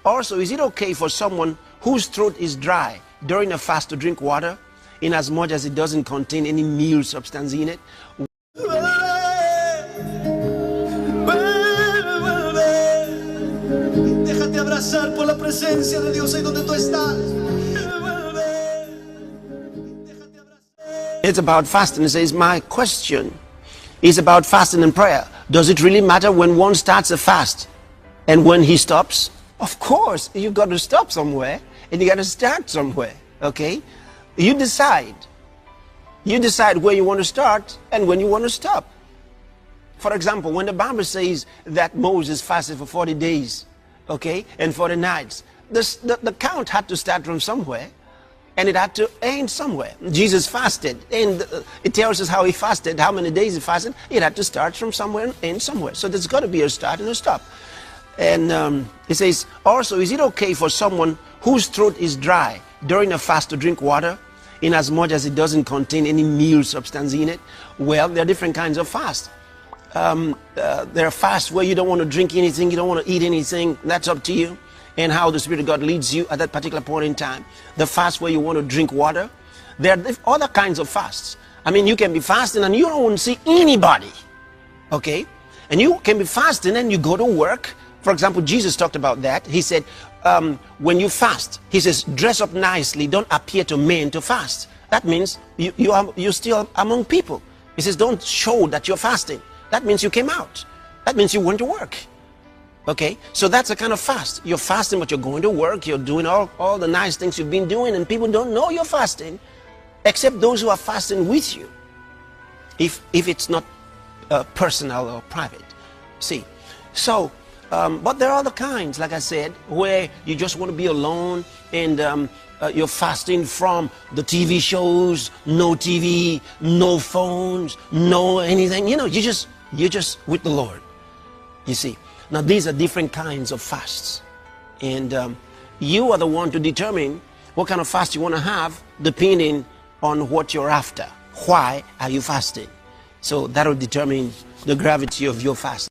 Also, is it okay for someone whose throat is dry during a fast to drink water, in as much as it doesn't contain any meal substance in it? Déjate abrazar por la presencia de Dios ahí donde tú estás. It's about fasting. It says, my question is about fasting and prayer. Does it really matter when one starts a fast and when he stops? Of course, you've got to stop somewhere and you got to start somewhere, okay? You decide. You decide where you want to start and when you want to stop. For example, when the Bible says that Moses fasted for 40 days, okay, and 40 nights, the count had to start from somewhere and it had to end somewhere. Jesus fasted, and it tells us how he fasted, how many days he fasted. It had to start from somewhere and end somewhere. So there's got to be a start and a stop. And it says, also, is it okay for someone whose throat is dry during a fast to drink water, in as much as it doesn't contain any meal substance in it? Well, there are different kinds of fasts. There are fasts where you don't want to drink anything, you don't want to eat anything. That's up to you and how the Spirit of God leads you at that particular point in time. The fast where you want to drink water. There are other kinds of fasts. I mean, you can be fasting and you don't want to see anybody, okay? And you can be fasting and you go to work. For example, Jesus talked about that. He said, when you fast, he says, dress up nicely, don't appear to men to fast. That means you're still among people. He says, don't show that you're fasting. That means you came out. That means you went to work. Okay, so that's a kind of fast. You're fasting, but you're going to work. You're doing all the nice things you've been doing, and people don't know you're fasting, except those who are fasting with you, if it's not personal or private. See, so, but there are other kinds, like I said, where you just want to be alone, and you're fasting from the TV shows, no TV, no phones, no anything. You know, you're just with the Lord, you see. Now, these are different kinds of fasts. And you are the one to determine what kind of fast you want to have, depending on what you're after. Why are you fasting? So that will determine the gravity of your fast.